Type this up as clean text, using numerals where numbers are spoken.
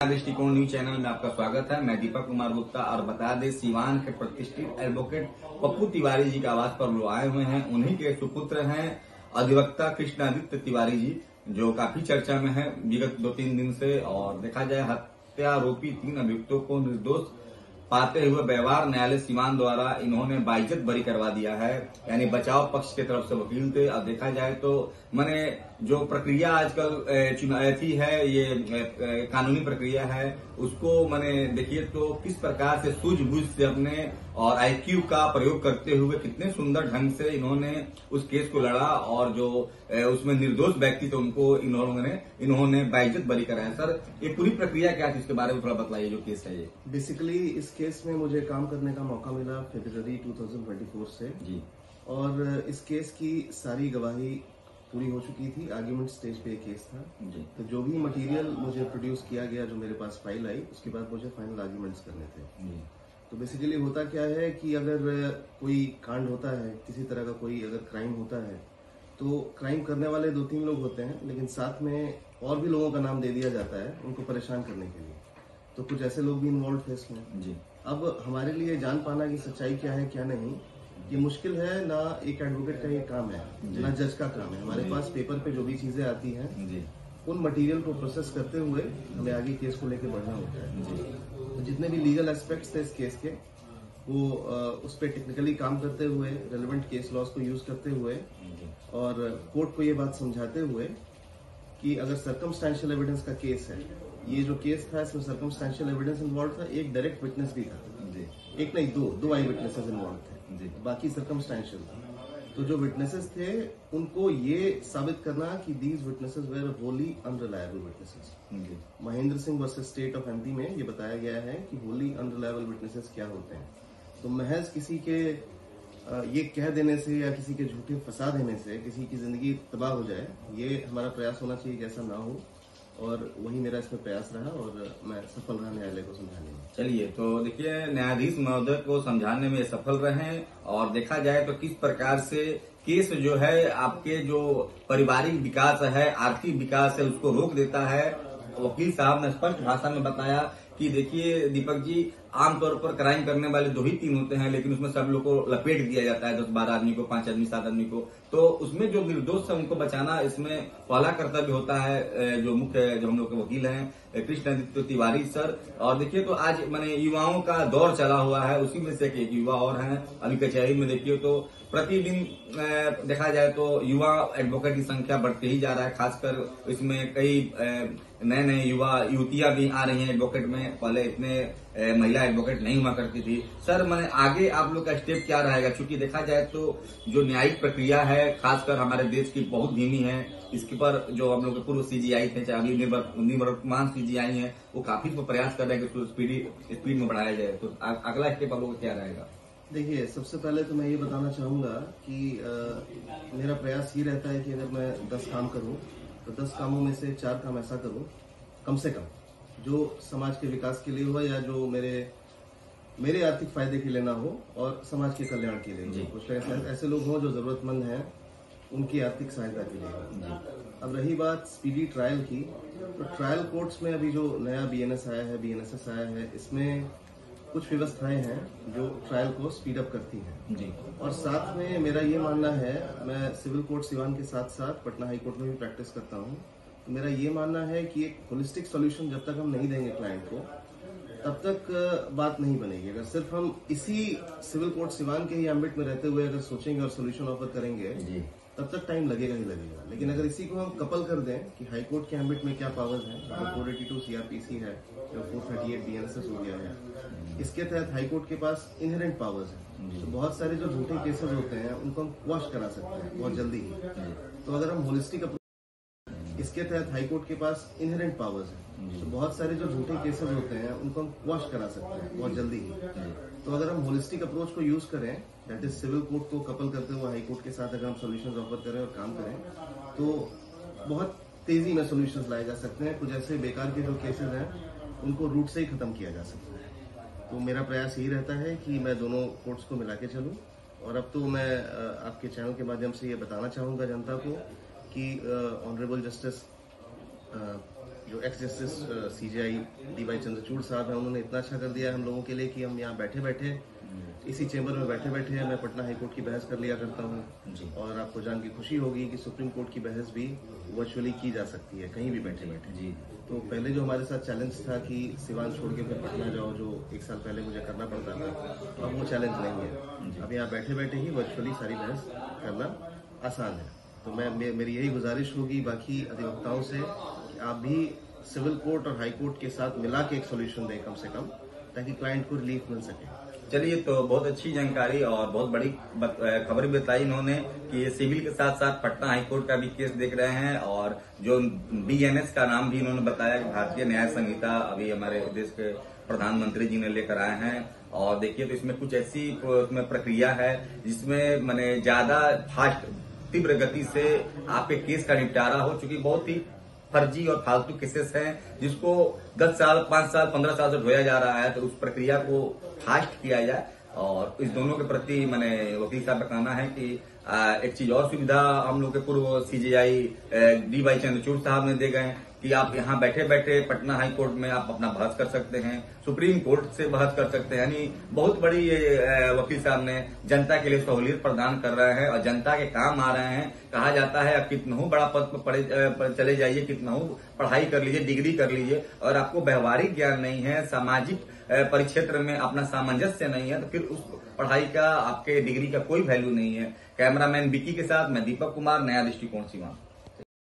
दृष्टिकोण news channel में आपका स्वागत है। मैं दीपक कुमार गुप्ता। और बता दें, सीवान के प्रतिष्ठित एडवोकेट पप्पू तिवारी जी के आवास पर लोग आए हुए हैं। उन्हीं के सुपुत्र हैं अधिवक्ता कृष्णादित्य तिवारी जी, जो काफी चर्चा में है विगत 2-3 दिन से। और देखा जाए, हत्या आरोपी 3 अभियुक्तों को निर्दोष पाते हुए व्यवहार न्यायालय सीवान द्वारा इन्होंने बाइज्जत बरी करवा दिया है। यानी बचाव पक्ष की तरफ से वकील थे। अब देखा जाए तो मैंने जो प्रक्रिया आजकल चुनावी है, ये कानूनी प्रक्रिया है, उसको मैंने देखिए तो किस प्रकार से सूझबूझ से अपने और आईक्यू का प्रयोग करते हुए कितने सुंदर ढंग से इन्होंने उस केस को लड़ा। और जो उसमें निर्दोष व्यक्ति थे उनको इन्होंने बाइज्जत बरी कराया। सर, ये पूरी प्रक्रिया क्या थी, इसके बारे में थोड़ा बताइए, जो केस है ये। बेसिकली इस केस में मुझे काम करने का मौका मिला फरवरी 2024 से जी। और इस केस की सारी गवाही पूरी हो चुकी थी। आर्ग्यूमेंट स्टेज पे एक केस था जी। तो जो भी मटेरियल मुझे प्रोड्यूस किया गया, जो मेरे पास फाइल आई, उसके बाद मुझे फाइनल आर्ग्यूमेंट्स करने थे। जी। तो बेसिकली होता क्या है कि अगर कोई कांड होता है, किसी तरह का कोई अगर क्राइम होता है, तो क्राइम करने वाले 2-3 लोग होते हैं, लेकिन साथ में और भी लोगों का नाम दे दिया जाता है उनको परेशान करने के लिए। तो कुछ ऐसे लोग भी इन्वॉल्व थे इसमें। जी। अब हमारे लिए जान पाना कि सच्चाई क्या है क्या नहीं, ये मुश्किल है। ना एक एडवोकेट का ये काम है, ना जज का काम है। हमारे पास पेपर पे जो भी चीजें आती हैं, जी। उन मटेरियल को प्रोसेस करते हुए हमें आगे केस को लेकर बढ़ना होता है। जी। तो जितने भी लीगल एस्पेक्ट्स थे इस केस के, वो उस पर टेक्निकली काम करते हुए, रेलेवेंट केस लॉज को यूज करते हुए और कोर्ट को ये बात समझाते हुए कि अगर सर्कमस्टेंशियल एविडेंस का केस है, ये जो केस था इसमें सर्कमस्टेंशियल एविडेंस इन्वॉल्व था, एक डायरेक्ट विटनेस भी था। जी। एक नहीं, दो आई विटनेसेस इन्वॉल्व थे। जी। बाकी सर्कमस्टेंशियल था। तो जो विटनेसेस थे उनको ये साबित करना कि these witnesses were wholly unreliable witnesses. Mahendra Singh versus state of MP में ये बताया गया है कि होली अनरिलायबल विटनेसेस क्या होते हैं। तो महज किसी के ये कह देने से या किसी के झूठे फंसा देने से किसी की जिंदगी तबाह हो जाए, ये हमारा प्रयास होना चाहिए कि ऐसा ना हो। और वही मेरा इसमें प्रयास रहा और मैं सफल रहा न्यायालय को समझाने में। चलिए, तो देखिए, न्यायाधीश महोदय को समझाने में सफल रहे। और देखा जाए तो किस प्रकार से केस जो है आपके जो पारिवारिक विकास है, आर्थिक विकास है, उसको रोक देता है। वकील साहब ने स्पष्ट भाषा में बताया कि देखिए दीपक जी, आमतौर पर क्राइम करने वाले 2 ही 3 होते हैं, लेकिन उसमें सब लोग को लपेट दिया जाता है, 10-12 आदमी को, 5 आदमी, 7 आदमी को। तो उसमें जो निर्दोष है उनको बचाना इसमें पहला कर्तव्य होता है। जो मुख्य जो हम लोग के वकील हैं कृष्णादित्य तिवारी सर। और देखिए तो आज मैंने युवाओं का दौर चला हुआ है, उसी में से एक युवा और हैं। अभी कचहरी में देखिए तो प्रतिदिन देखा जाए तो युवा एडवोकेट की संख्या बढ़ते ही जा रहा है। खासकर इसमें कई नए नए युवा युवतियां भी आ रही हैं एडवोकेट में। पहले इतने महिला एडवोकेट नहीं हुआ करती थी। सर, मैंने आगे आप लोग का स्टेप क्या रहेगा? क्योंकि देखा जाए तो जो न्यायिक प्रक्रिया है खासकर हमारे देश की बहुत धीमी है। इसके पर जो हम लोग के पूर्व सीजीआई थे, चाहे अभी निवर्तमान सीजीआई है, वो काफी प्रयास कर रहे हैं कि उसको स्पीड में बढ़ाया जाए। तो अगला स्टेप आप लोग का क्या रहेगा? देखिए, सबसे पहले तो मैं ये बताना चाहूंगा कि मेरा प्रयास ये रहता है कि अगर मैं 10 काम करूं तो 10 कामों में से 4 काम ऐसा करूं, कम से कम, जो समाज के विकास के लिए हो या जो मेरे आर्थिक फायदे के लिए ना हो और समाज के कल्याण के लिए हो। कुछ ऐसे लोग हों जो जरूरतमंद हैं, उनकी आर्थिक सहायता के लिए हो। अब रही बात स्पीडी ट्रायल की, तो ट्रायल कोर्ट्स में अभी जो नया बीएनएस आया है, बीएनएसएस आया है, इसमें कुछ व्यवस्थाएं हैं जो ट्रायल को स्पीड अप करती हैं। जी। और साथ में मेरा ये मानना है, मैं सिविल कोर्ट सिवान के साथ साथ पटना हाई कोर्ट में भी प्रैक्टिस करता हूँ, तो मेरा ये मानना है कि एक होलिस्टिक सॉल्यूशन जब तक हम नहीं देंगे क्लाइंट को, तब तक बात नहीं बनेगी। अगर सिर्फ हम इसी सिविल कोर्ट सिवान के ही एम्बिट में रहते हुए अगर सोचेंगे और सोल्यूशन ऑफर करेंगे, तब तक टाइम लगेगा ही लगेगा। लेकिन अगर इसी को हम कपल कर दें कि हाई कोर्ट के एम्बिट में क्या पावर्स हैं, जो 482 सीआरपीसी है, जो 438 बीएनएसएस हो गया है, इसके तहत हाई कोर्ट के पास इनहेरेंट पावर्स हैं। तो बहुत सारे जो झूठे केसेस होते हैं उनको हम क्वॉश करा सकते हैं बहुत जल्दी ही। तो अगर हम होलिस्टिक अप्रोच, इसके तहत हाई कोर्ट के पास इनहेरेंट पावर्स हैं, तो बहुत सारे जो झूठे केसेस होते हैं उनको हम क्वॉश करा सकते हैं बहुत जल्दी ही। तो अगर हम होलिस्टिक अप्रोच को यूज करें, दैट इज सिविल कोर्ट को कपल करते हुए हाई कोर्ट के साथ अगर हम सोल्यूशंस ऑफर करें और काम करें, तो बहुत तेजी में सोल्यूशंस लाए जा सकते हैं। कुछ ऐसे बेकार के जो केसेस हैं उनको रूट से ही खत्म किया जा सकता है। तो मेरा प्रयास यही रहता है कि मैं दोनों कोर्ट्स को मिला के चलूँ। और अब तो मैं आपके चैनल के माध्यम से ये बताना चाहूंगा जनता को कि ऑनरेबल जस्टिस जो x justice CJI DY Chandrachud साहब हैं, उन्होंने इतना अच्छा कर दिया है हम लोगों के लिए कि हम यहाँ बैठे बैठे इसी चेंबर में बैठे बैठे मैं पटना हाई कोर्ट की बहस कर लिया करता हूँ। और आपको जान के खुशी होगी कि सुप्रीम कोर्ट की बहस भी वर्चुअली की जा सकती है, कहीं भी बैठे बैठे। जी। तो पहले जो हमारे साथ चैलेंज था कि सिवान छोड़ के फिर पटना जाओ, जो 1 साल पहले मुझे करना पड़ता था, तो अब वो चैलेंज नहीं है। अब यहाँ बैठे बैठे ही वर्चुअली सारी बहस करना आसान है। तो मेरी यही गुजारिश होगी बाकी अधिवक्ताओं से कि आप भी सिविल कोर्ट और हाई कोर्ट के साथ मिला के एक सोल्यूशन दें कम से कम, ताकि क्लाइंट को रिलीफ मिल सके। चलिए, तो बहुत अच्छी जानकारी और बहुत बड़ी खबर भी बताई इन्होंने कि ये सिविल के साथ साथ पटना हाईकोर्ट का भी केस देख रहे हैं, और जो BNS का नाम भी इन्होंने बताया कि भारतीय न्याय संहिता अभी हमारे देश के प्रधानमंत्री जी ने लेकर आए हैं। और देखिए, तो इसमें कुछ ऐसी प्रक्रिया है जिसमें माने ज्यादा फास्ट, तीव्र गति से आपके केस का निपटारा हो, चूंकि बहुत ही फर्जी और फालतू केसेस हैं जिसको 10 साल, 5 साल, 15 साल से ढोया जा रहा है। तो उस प्रक्रिया को फास्ट किया जाए, और इस दोनों के प्रति मैंने वकील साहब का कहना है कि एक चीज और सुविधा हम लोग के पूर्व CJI DY चंद्रचूड़ साहब ने दे गए कि आप यहाँ बैठे बैठे पटना हाई कोर्ट में आप अपना बहस कर सकते हैं, सुप्रीम कोर्ट से बहस कर सकते हैं। यानी बहुत बड़ी ये वकील साहब ने जनता के लिए सहूलियत प्रदान कर रहे हैं और जनता के काम आ रहे हैं। कहा जाता है आप कितना बड़ा पद पर चले जाइए, कितना पढ़ाई कर लीजिए, डिग्री कर लीजिए, और आपको व्यवहारिक ज्ञान नहीं है, सामाजिक परिक्षेत्र में अपना सामंजस्य नहीं है, तो फिर उस पढ़ाई का, आपके डिग्री का कोई वैल्यू नहीं है। कैमरामैन विकी के साथ मैं दीपक कुमार, नया दृष्टिकोण सिवान।